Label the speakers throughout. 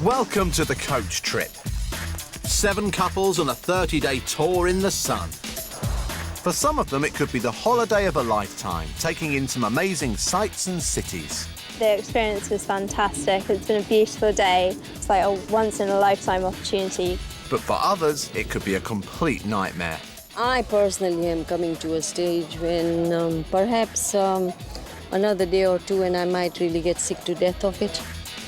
Speaker 1: Welcome to the coach trip. 7 couples on a 30-day tour in the sun. For some of them, it could be the holiday of a lifetime, taking in some amazing sights and cities.
Speaker 2: The experience was fantastic. It's been a beautiful day. It's like a once-in-a-lifetime opportunity.
Speaker 1: But for others, it could be a complete nightmare.
Speaker 3: I personally am coming to a stage when perhaps another day or two and I might really get sick to death of it.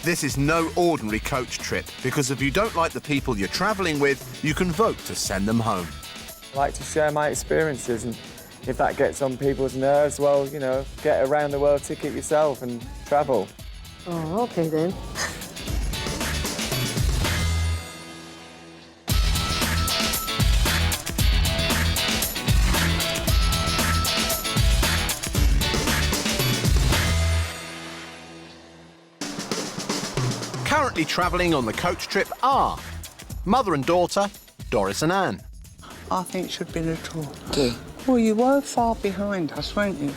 Speaker 1: This is no ordinary coach trip, because if you don't like the people you're travelling with, you can vote to send them home.
Speaker 4: I like to share my experiences, and if that gets on people's nerves, well, you know, get a round the world ticket yourself and travel.
Speaker 3: Oh, okay then.
Speaker 1: Currently travelling on the coach trip are mother and daughter, Doris and Anne.
Speaker 5: I think it should have been a tour.
Speaker 6: Do?
Speaker 5: Well, you were far behind us, weren't you?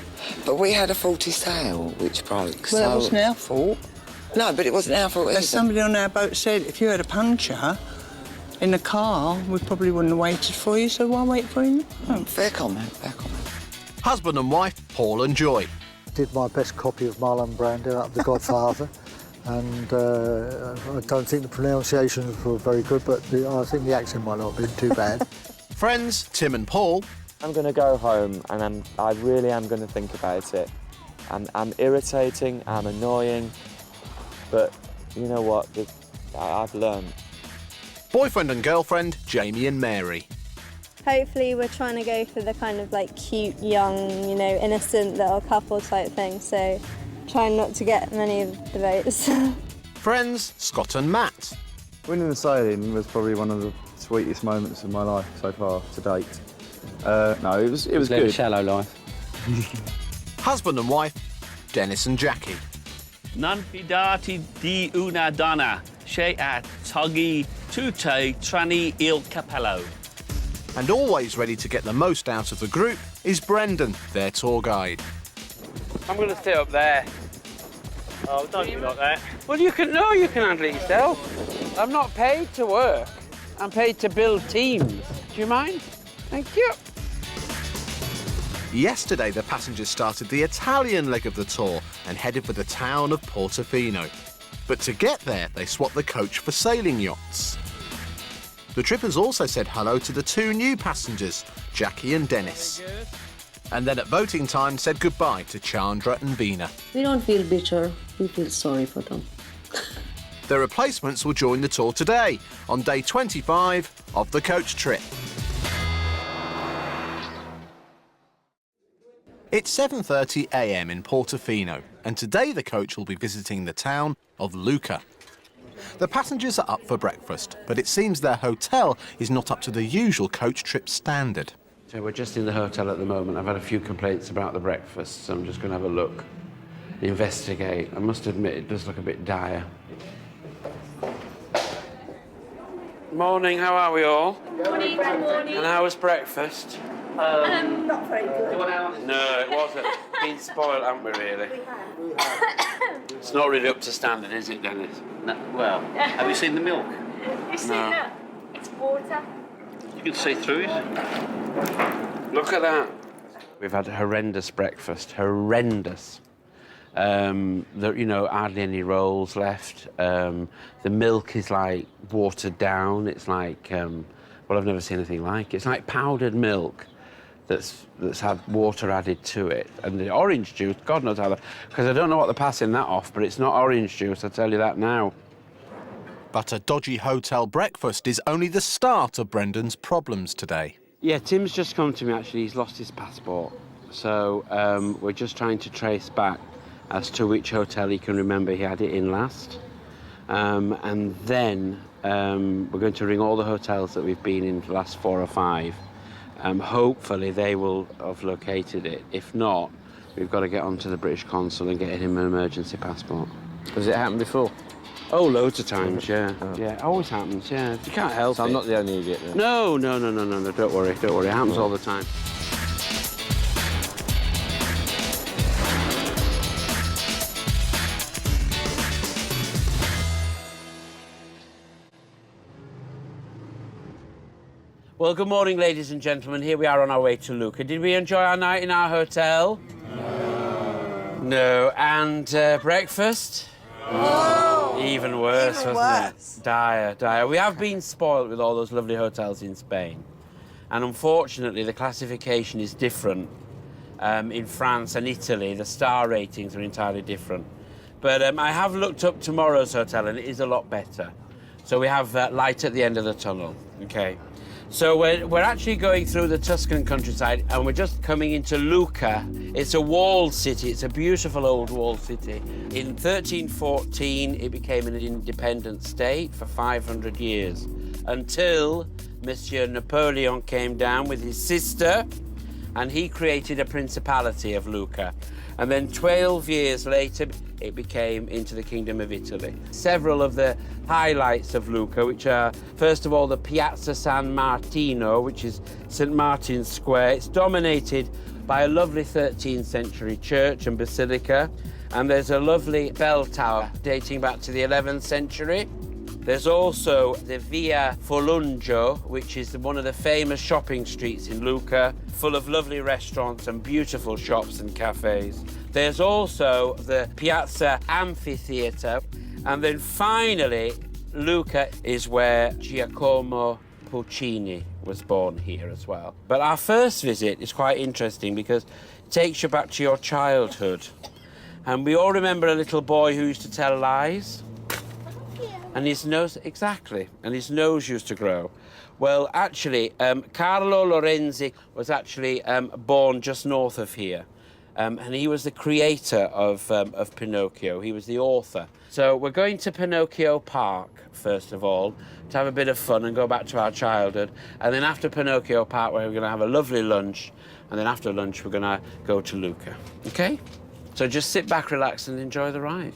Speaker 6: But we had a faulty sail which broke,
Speaker 5: Well, it wasn't our fault.
Speaker 6: No, but it wasn't our fault either.
Speaker 5: As somebody on our boat said, if you had a puncture in the car, we probably wouldn't have waited for you, so why wait for you? Oh.
Speaker 6: Fair comment, fair comment.
Speaker 1: Husband and wife, Paul and Joy.
Speaker 7: Did my best copy of Marlon Brando up The Godfather, and I don't think the pronunciations were very good, but I think the accent might not have been too bad.
Speaker 1: Friends, Tim and Paul.
Speaker 4: I'm going to go home and I really am going to think about it. I'm irritating, I'm annoying, but you know what? I've learned.
Speaker 1: Boyfriend and girlfriend, Jamie and Mary.
Speaker 2: Hopefully we're trying to go for the kind of like cute, young, you know, innocent little couple type thing, so trying not to get many of the votes.
Speaker 1: Friends, Scott and Matt.
Speaker 8: Winning the sailing was probably one of the sweetest moments of my life so far to date. No, it was good.
Speaker 9: A shallow life.
Speaker 1: Husband and wife, Dennis and Jackie.
Speaker 9: Non fidati di una donna, che a toggi tutte tranne il cappello.
Speaker 1: And always ready to get the most out of the group is Brendan, their tour guide.
Speaker 10: I'm going to sit up there. Oh, don't you like that? Well, you can handle it yourself. I'm not paid to work. I'm paid to build teams. Do you mind? Thank you.
Speaker 1: Yesterday, the passengers started the Italian leg of the tour and headed for the town of Portofino. But to get there, they swapped the coach for sailing yachts. The trippers also said hello to the 2 new passengers, Jackie and Dennis. And then at voting time said goodbye to Chandra and Veena.
Speaker 3: We don't feel bitter, we feel sorry for them.
Speaker 1: Their replacements will join the tour today, on day 25 of the coach trip. It's 7:30 a.m. in Portofino, and today the coach will be visiting the town of Lucca. The passengers are up for breakfast, but it seems their hotel is not up to the usual coach trip standard.
Speaker 9: So we're just in the hotel at the moment. I've had a few complaints about the breakfast, so I'm just going to have a look, investigate. I must admit, it does look a bit dire. Morning, how are we all?
Speaker 2: Morning.
Speaker 9: And how was breakfast?
Speaker 2: Not very good.
Speaker 9: No, it wasn't. Been spoiled, haven't we, really? It's not really up to standard, is it, Dennis? No, well, have you seen the milk?
Speaker 2: You see that? It's water.
Speaker 9: You can see through it. Look at that. We've had a horrendous breakfast. Horrendous. Hardly any rolls left. The milk is, like, watered down. It's like, I've never seen anything like it. It's like powdered milk that's had water added to it. And the orange juice, God knows how because I don't know what they're passing that off, but it's not orange juice, I'll tell you that now.
Speaker 1: But a dodgy hotel breakfast is only the start of Brendan's problems today.
Speaker 9: Yeah, Tim's just come to me, actually. He's lost his passport. So we're just trying to trace back as to which hotel he can remember he had it in last. And then we're going to ring all the hotels that we've been in for the last 4 or 5. Hopefully they will have located it. If not, we've got to get onto the British consul and get him an emergency passport.
Speaker 10: Has it happened before?
Speaker 9: Oh, loads of times, yeah. Oh. Yeah, it always happens, yeah. You can't help it.
Speaker 10: So I'm not the only idiot then?
Speaker 9: No, don't worry. It happens all the time.
Speaker 10: Well, good morning, ladies and gentlemen. Here we are on our way to Lucca. Did we enjoy our night in our hotel? No. And breakfast?
Speaker 11: Oh,
Speaker 10: Even worse,
Speaker 11: even
Speaker 10: wasn't
Speaker 11: worse.
Speaker 10: it? Dire, dire. We have been spoilt with all those lovely hotels in Spain. And unfortunately, the classification is different. In France and Italy, the star ratings are entirely different. But I have looked up tomorrow's hotel, and it is a lot better. So we have light at the end of the tunnel, OK? So we're actually going through the Tuscan countryside, and we're just coming into Lucca. It's a walled city. It's a beautiful old walled city. In 1314, it became an independent state for 500 years, until Monsieur Napoleon came down with his sister, and he created a principality of Lucca. And then 12 years later, it became into the Kingdom of Italy. Several of the highlights of Lucca, which are, first of all, the Piazza San Martino, which is St. Martin's Square. It's dominated by a lovely 13th century church and basilica, and there's a lovely bell tower dating back to the 11th century. There's also the Via Forlungio, which is one of the famous shopping streets in Lucca, full of lovely restaurants and beautiful shops and cafes. There's also the Piazza Amphitheatre. And then finally, Lucca is where Giacomo Puccini was born here as well. But our first visit is quite interesting because it takes you back to your childhood. And we all remember a little boy who used to tell lies. And his nose, exactly, and his nose used to grow. Well, actually, Carlo Lorenzi was actually born just north of here. And he was the creator of Pinocchio. He was the author. So we're going to Pinocchio Park, first of all, to have a bit of fun and go back to our childhood. And then after Pinocchio Park, we're going to have a lovely lunch. And then after lunch, we're going to go to Lucca. OK? So just sit back, relax, and enjoy the ride.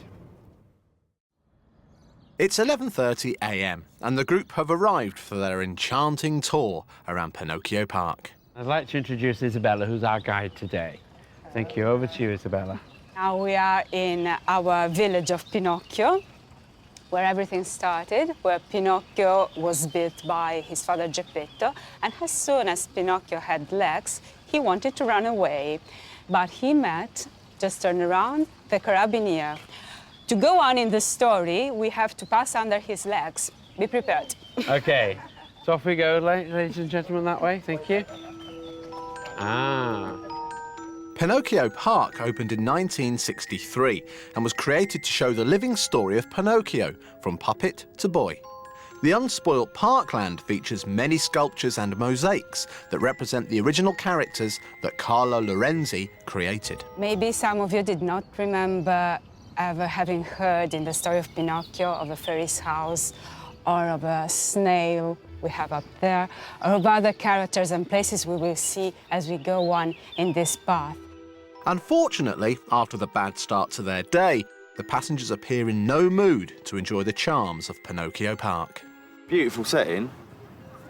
Speaker 1: It's 11:30 a.m. and the group have arrived for their enchanting tour around Pinocchio Park.
Speaker 10: I'd like to introduce Isabella, who's our guide today. Thank you. Over to you, Isabella.
Speaker 12: Now we are in our village of Pinocchio, where everything started, where Pinocchio was built by his father Geppetto. And as soon as Pinocchio had legs, he wanted to run away. But he met, just turn around, the carabinier. To go on in the story, we have to pass under his legs. Be prepared.
Speaker 10: OK. So off we go, ladies and gentlemen, that way. Thank you. Ah.
Speaker 1: Pinocchio Park opened in 1963 and was created to show the living story of Pinocchio, from puppet to boy. The unspoilt parkland features many sculptures and mosaics that represent the original characters that Carlo Lorenzi created.
Speaker 12: Maybe some of you did not remember ever having heard in the story of Pinocchio of a fairy's house, or of a snail we have up there, or of other characters and places we will see as we go on in this path.
Speaker 1: Unfortunately, after the bad start to their day, the passengers appear in no mood to enjoy the charms of Pinocchio Park.
Speaker 8: Beautiful setting.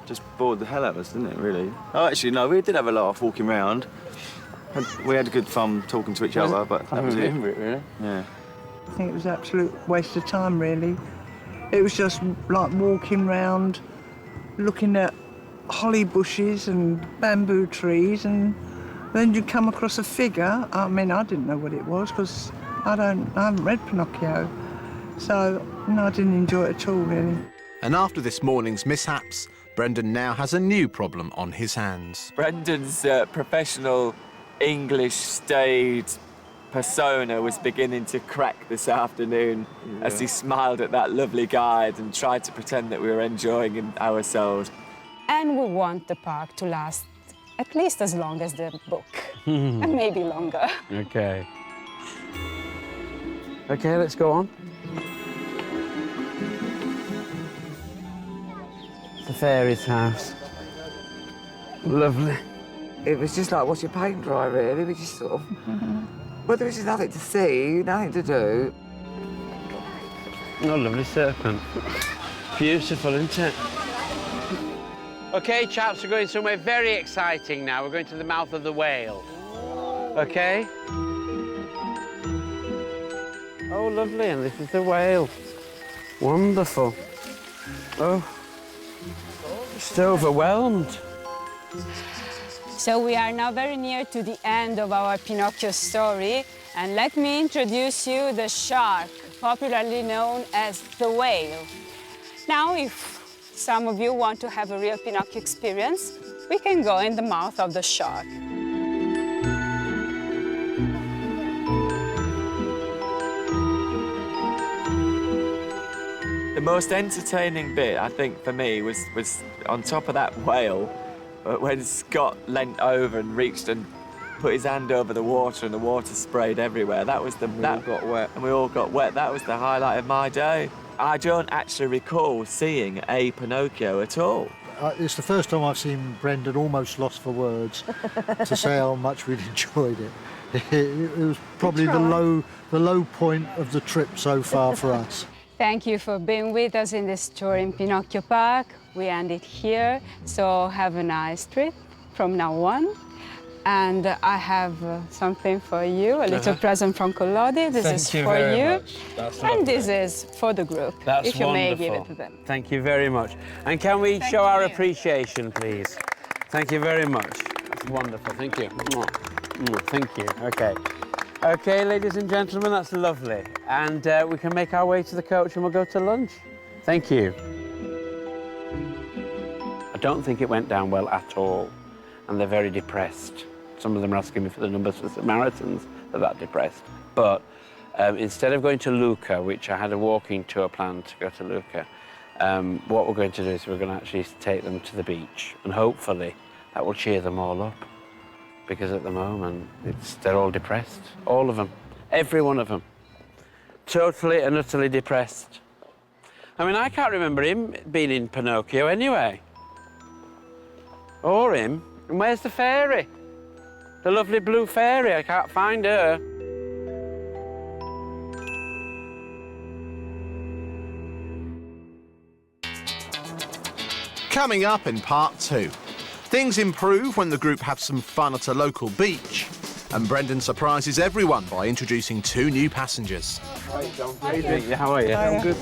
Speaker 8: Just bored the hell out of us, didn't it, really? Oh, actually, no, we did have a laugh walking round. We had a good fun talking to each other, but that was it.
Speaker 10: Really?
Speaker 8: Yeah.
Speaker 5: I think it was an absolute waste of time, really. It was just like walking round, looking at holly bushes and bamboo trees, and then you come across a figure. I mean, I didn't know what it was because I haven't read Pinocchio, so no, I didn't enjoy it at all, really.
Speaker 1: And after this morning's mishaps, Brendan now has a new problem on his hands.
Speaker 4: Brendan's professional English stage persona was beginning to crack this afternoon as he smiled at that lovely guide and tried to pretend that we were enjoying ourselves.
Speaker 12: And we want the park to last at least as long as the book, and maybe longer.
Speaker 10: OK. OK, let's go on. The fairy's house. Lovely.
Speaker 6: It was just like watching paint dry, really. We just sort of... Well, there was just nothing to see, nothing to do.
Speaker 10: Oh, lovely serpent. Beautiful, isn't it? OK, chaps, we're going somewhere very exciting now. We're going to the mouth of the whale. OK? Oh, lovely, and this is the whale. Wonderful. Oh, just overwhelmed.
Speaker 12: So we are now very near to the end of our Pinocchio story, and let me introduce you the shark, popularly known as the whale. Now, if some of you want to have a real Pinocchio experience, we can go in the mouth of the shark.
Speaker 4: The most entertaining bit, I think, for me was on top of that whale, when Scott leant over and reached and put his hand over the water and the water sprayed everywhere. That was the...
Speaker 8: We all got wet.
Speaker 4: And we all got wet. That was the highlight of my day. I don't actually recall seeing a Pinocchio at all.
Speaker 7: It's the first time I've seen Brendan almost lost for words to say how much we'd enjoyed it. It was probably the low point of the trip so far for us.
Speaker 12: Thank you for being with us in this tour in Pinocchio Park. We end it here, so have a nice trip from now on. And I have something for you, a little present from Collodi. This is for you. And this is for the group,
Speaker 10: That's
Speaker 12: if you may
Speaker 10: wonderful.
Speaker 12: give it to them.
Speaker 10: Thank you very much. And can we show our appreciation, please? Thank you very much. That's wonderful. Thank you. Thank you. Okay. Okay, ladies and gentlemen, that's lovely. And we can make our way to the coach and we'll go to lunch. Thank you. I don't think it went down well at all. And they're very depressed. Some of them are asking me for the numbers for Samaritans. They're that depressed. But instead of going to Lucca, which I had a walking tour planned to go to Lucca, what we're going to do is we're going to actually take them to the beach. And hopefully that will cheer them all up. Because at the moment, they're all depressed. All of them. Every one of them. Totally and utterly depressed. I mean, I can't remember him being in Pinocchio anyway. Or him. And where's the fairy? The lovely blue fairy. I can't find her.
Speaker 1: Coming up in part 2. Things improve when the group have some fun at a local beach. And Brendan surprises everyone by introducing 2 new passengers.
Speaker 10: Hi, how are you? I'm good.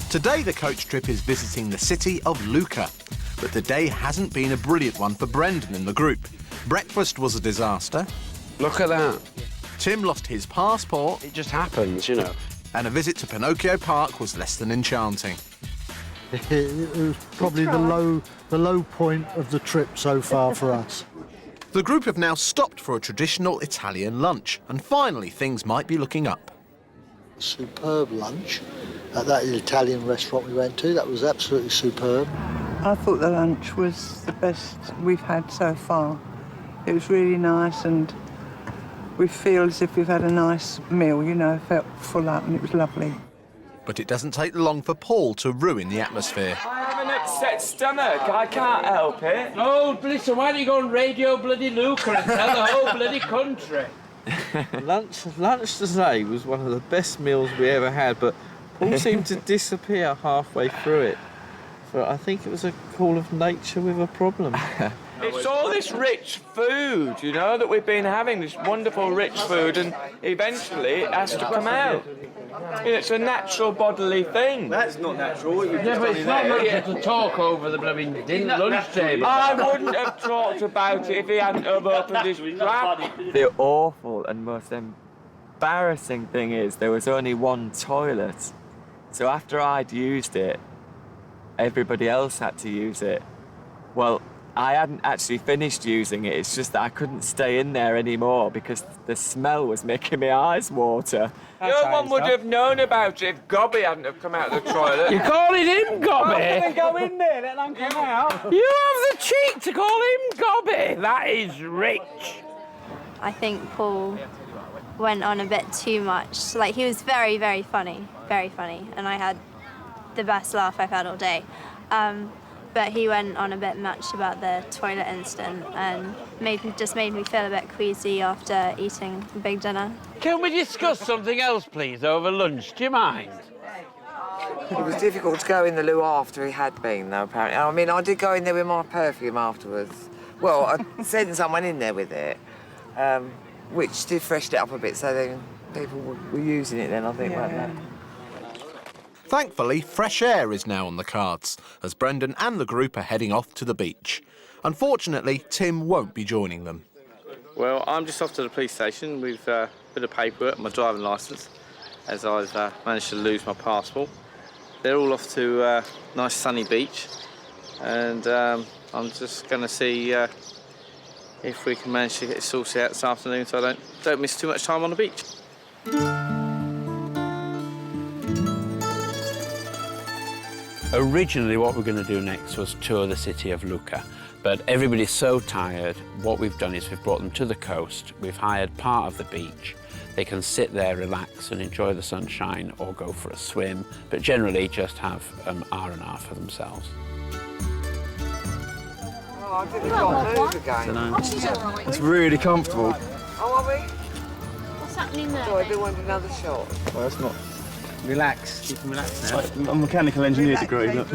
Speaker 1: Today the coach trip is visiting the city of Lucca. But the day hasn't been a brilliant one for Brendan and the group. Breakfast was a disaster.
Speaker 10: Look at that.
Speaker 1: Tim lost his passport.
Speaker 10: It just happens, you know.
Speaker 1: And a visit to Pinocchio Park was less than enchanting.
Speaker 7: It was probably the low point of the trip so far for us.
Speaker 1: The group have now stopped for a traditional Italian lunch, and finally things might be looking up.
Speaker 7: Superb lunch at that Italian restaurant we went to. That was absolutely superb.
Speaker 5: I thought the lunch was the best we've had so far. It was really nice and we feel as if we've had a nice meal, you know, felt full up and it was lovely.
Speaker 1: But it doesn't take long for Paul to ruin the atmosphere.
Speaker 4: I have an upset stomach. I can't help it.
Speaker 10: Oh, listen, why don't you go on Radio Bloody Lucca and tell the whole bloody country?
Speaker 8: Lunch today was one of the best meals we ever had, but Paul seemed to disappear halfway through it. I think it was a call of nature with a problem.
Speaker 4: It's all this rich food, you know, that we've been having, this wonderful rich food, and eventually it has to come out. You know, it's a natural bodily thing.
Speaker 8: That's not natural.
Speaker 10: Yeah, but it's not natural to talk over the bloody lunch table.
Speaker 4: I wouldn't have talked about it if he hadn't have opened his trap. The awful and most embarrassing thing is there was only one toilet. So after I'd used it, everybody else had to use it. Well, I hadn't actually finished using it. It's just that I couldn't stay in there anymore because the smell was making my eyes water. No one would have known about it if Gobby hadn't have come out of the toilet.
Speaker 10: You're calling him Gobby?
Speaker 4: I'm gonna go in there, let them come out.
Speaker 10: You have the cheek to call him Gobby? That is rich.
Speaker 2: I think Paul went on a bit too much. Like, he was very, very funny, and I had the best laugh I've had all day. But he went on a bit much about the toilet incident and just made me feel a bit queasy after eating a big dinner.
Speaker 10: Can we discuss something else, please, over lunch? Do you mind?
Speaker 6: It was difficult to go in the loo after he had been, though, apparently. I mean, I did go in there with my perfume afterwards. Well, I sent someone in there with it, which did freshen it up a bit, so then people were using it then, I think, weren't they?
Speaker 1: Thankfully, fresh air is now on the cards, as Brendan and the group are heading off to the beach. Unfortunately, Tim won't be joining them.
Speaker 8: Well, I'm just off to the police station with a bit of paperwork, my driving licence, as I've managed to lose my passport. They're all off to a nice sunny beach, and I'm just going to see if we can manage to get it sorted out this afternoon so I don't miss too much time on the beach.
Speaker 9: Originally, what we're going to do next was tour the city of Lucca, but everybody's so tired, what we've done is we've brought them to the coast, we've hired part of the beach. They can sit there, relax and enjoy the sunshine or go for a swim, but generally just have R&R for themselves.
Speaker 6: Oh, I didn't quite move again.
Speaker 11: It's really comfortable.
Speaker 6: Oh, are we?
Speaker 2: What's happening there?
Speaker 6: So I do want another shot.
Speaker 11: Well, that's not...
Speaker 10: Relax. You can relax now.
Speaker 11: I'm a mechanical engineer degree, look.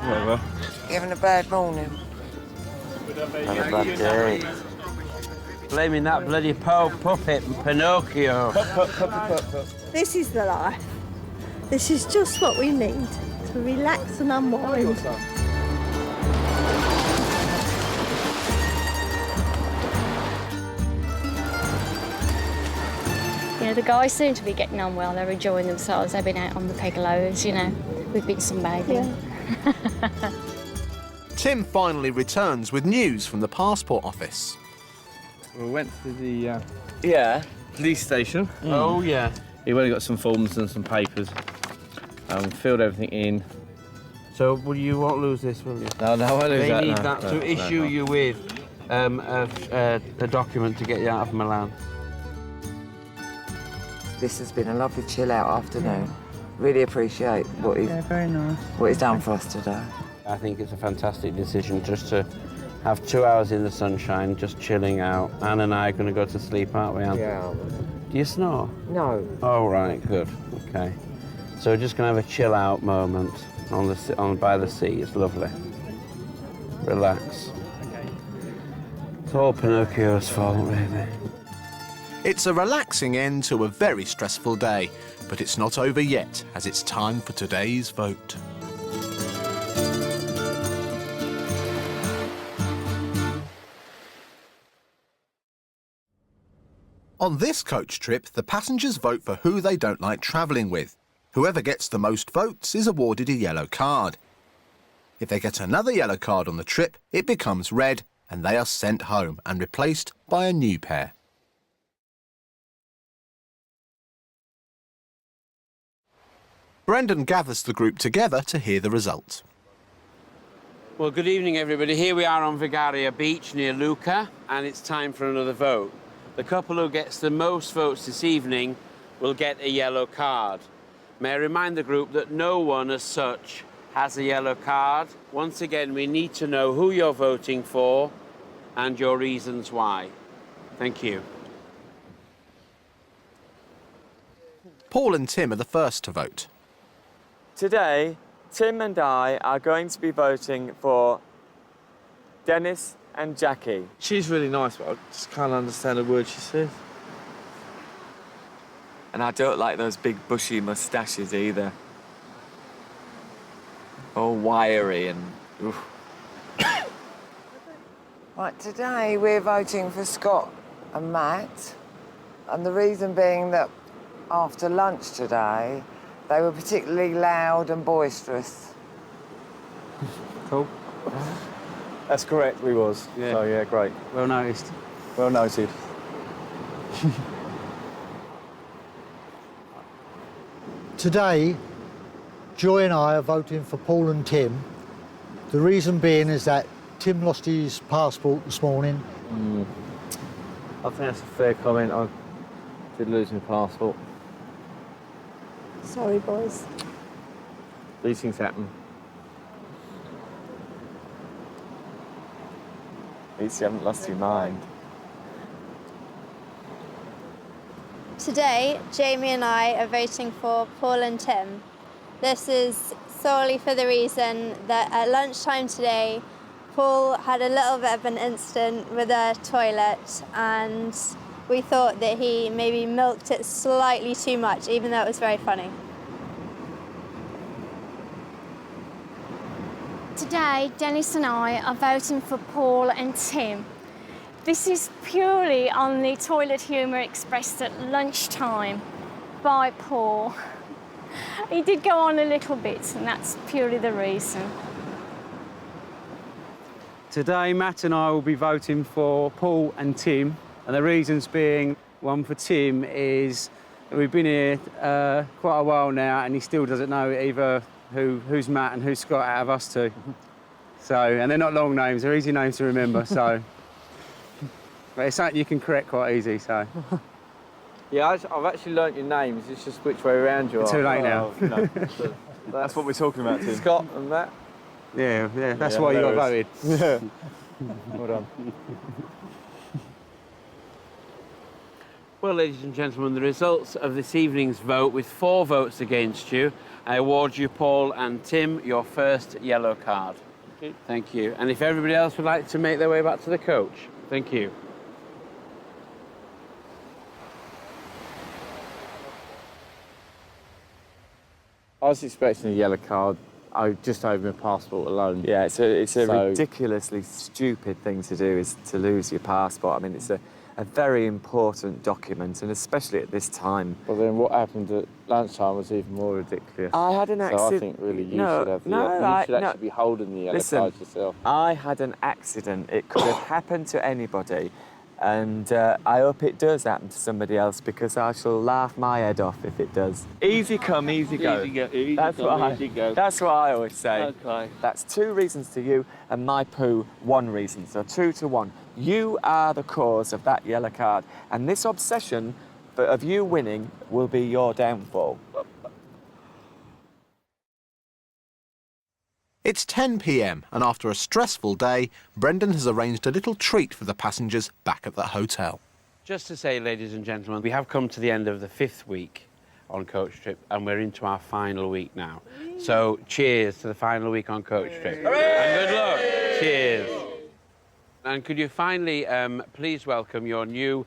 Speaker 11: Whatever.
Speaker 6: You having a bad morning?
Speaker 9: Have a bad day. Blaming that bloody puppet Pinocchio.
Speaker 13: This is the life. This is just what we need to relax and unwind.
Speaker 14: You know, the guys seem to be getting on well. They're enjoying themselves. They've been out on the Pegalos, you know. We've been sunbathing. Yeah.
Speaker 1: Tim finally returns with news from the passport office.
Speaker 11: We went to the
Speaker 8: Police station.
Speaker 9: Oh, yeah.
Speaker 11: He went and got some forms and some papers. Filled everything in.
Speaker 9: So, you won't lose this, will you?
Speaker 11: No, I won't lose
Speaker 9: They
Speaker 11: that.
Speaker 9: need
Speaker 11: no,
Speaker 9: that
Speaker 11: no,
Speaker 9: to
Speaker 11: no,
Speaker 9: issue
Speaker 11: no.
Speaker 9: you with a document to get you out of Milan.
Speaker 6: This has been a lovely chill out afternoon. Really appreciate what
Speaker 5: very nice.
Speaker 6: he's done for us today.
Speaker 9: I think it's a fantastic decision just to have 2 hours in the sunshine, just chilling out. Anne and I are going to go to sleep, aren't we, Anne?
Speaker 6: Yeah.
Speaker 9: Do you snore?
Speaker 6: No.
Speaker 9: Oh, right, good. Okay. So we're just going to have a chill out moment by the sea. It's lovely. Relax. It's all Pinocchio's fault, really.
Speaker 1: It's a relaxing end to a very stressful day, but it's not over yet, as it's time for today's vote. On this coach trip, the passengers vote for who they don't like travelling with. Whoever gets the most votes is awarded a yellow card. If they get another yellow card on the trip, it becomes red and they are sent home and replaced by a new pair. Brendan gathers the group together to hear the result.
Speaker 9: Well, good evening, everybody. Here we are on Vigaria Beach near Lucca, and it's time for another vote. The couple who gets the most votes this evening will get a yellow card. May I remind the group that no one as such has a yellow card. Once again, we need to know who you're voting for and your reasons why. Thank you.
Speaker 1: Paul and Tim are the first to vote.
Speaker 15: Today, Tim and I are going to be voting for Dennis and Jackie.
Speaker 8: She's really nice, but I just can't understand a word she says.
Speaker 15: And I don't like those big bushy moustaches either. All wiry and... oof.
Speaker 6: Right, today we're voting for Scott and Matt, and the reason being that after lunch today, they were particularly loud and boisterous.
Speaker 11: Cool. That's correct, we was.
Speaker 9: Yeah.
Speaker 11: So, yeah, great.
Speaker 9: Well noticed.
Speaker 11: Well noted.
Speaker 7: Today, Joy and I are voting for Paul and Tim. The reason being is that Tim lost his passport this morning.
Speaker 8: I think that's a fair comment. I did lose my passport.
Speaker 13: Sorry, boys.
Speaker 8: These things happen.
Speaker 15: At least you haven't lost your mind.
Speaker 2: Today, Jamie and I are voting for Paul and Tim. This is solely for the reason that at lunchtime today, Paul had a little bit of an incident with a toilet, and we thought that he maybe milked it slightly too much, even though it was very funny.
Speaker 14: Today, Dennis and I are voting for Paul and Tim. This is purely on the toilet humour expressed at lunchtime by Paul. He did go on a little bit, and that's purely the reason.
Speaker 10: Today, Matt and I will be voting for Paul and Tim, and the reasons being, one for Tim is that we've been here quite a while now, and he still doesn't know either who's Matt and who's Scott out of us two. So, and they're not long names, they're easy names to remember, so. But it's something you can correct quite easy, so.
Speaker 15: Yeah, I've actually learnt your names, it's just which way around you are.
Speaker 10: Too late now.
Speaker 15: No.
Speaker 16: That's what we're talking about, Tim.
Speaker 15: Scott and Matt.
Speaker 10: Yeah, that's why you got voted.
Speaker 16: Yeah. Well done.
Speaker 9: Well, ladies and gentlemen, the results of this evening's vote, with 4 votes against you, I award you, Paul and Tim, your first yellow card. Thank you. And if everybody else would like to make their way back to the coach, thank you.
Speaker 11: I was expecting a yellow card. Just over my passport alone.
Speaker 15: Yeah, it's a ridiculously stupid thing to do, is to lose your passport. I mean, it's a very important document, and especially at this time.
Speaker 11: Well, then what happened at lunchtime was even more ridiculous.
Speaker 15: I had an accident.
Speaker 11: So I think really you should have the you should actually be holding the yellow card yourself.
Speaker 15: I had an accident. It could have happened to anybody, and I hope it does happen to somebody else, because I shall laugh my head off if it does. Easy come, easy go. That's what I always say.
Speaker 11: Okay.
Speaker 15: That's 2 reasons to you, and my poo 1 reason. So 2 to 1. You are the cause of that yellow card, and this obsession of you winning will be your downfall.
Speaker 1: It's 10 p.m. and after a stressful day, Brendan has arranged a little treat for the passengers back at the hotel.
Speaker 9: Just to say, ladies and gentlemen, we have come to the end of the 5th week on Coach Trip, and we're into our final week now. So cheers to the final week on Coach Trip. Hooray! And good luck. Cheers. And could you finally please welcome your new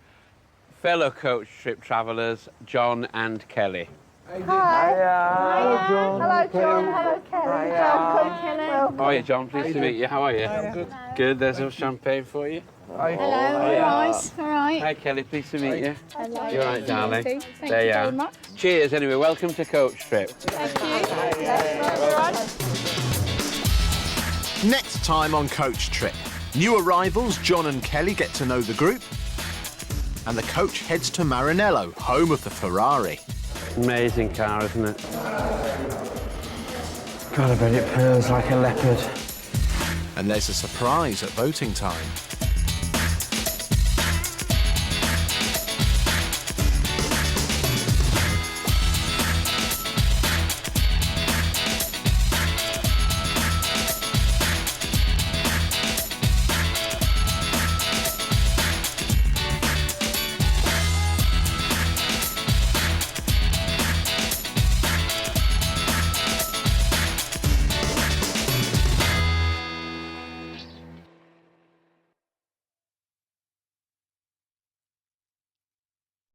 Speaker 9: fellow Coach Trip travellers, John and Kelly.
Speaker 13: Hi. Hello, John. Hello, John. Hello, Kelly. Welcome, Kelly.
Speaker 9: How are you, John? Pleased to meet you. How are you? I'm good. Good. There's some champagne for you.
Speaker 14: Hello, nice. All right.
Speaker 9: Hi, Kelly. Pleased to meet you.
Speaker 14: Hello.
Speaker 9: You're right, darling.
Speaker 14: Thank you
Speaker 9: There you are.
Speaker 14: very much.
Speaker 9: Cheers, anyway. Welcome to Coach Trip.
Speaker 14: Thank you.
Speaker 1: Next time on Coach Trip, new arrivals John and Kelly get to know the group, and the coach heads to Maranello, home of the Ferrari.
Speaker 9: Amazing car, isn't it? God, I bet it purrs like a leopard.
Speaker 1: And there's a surprise at voting time.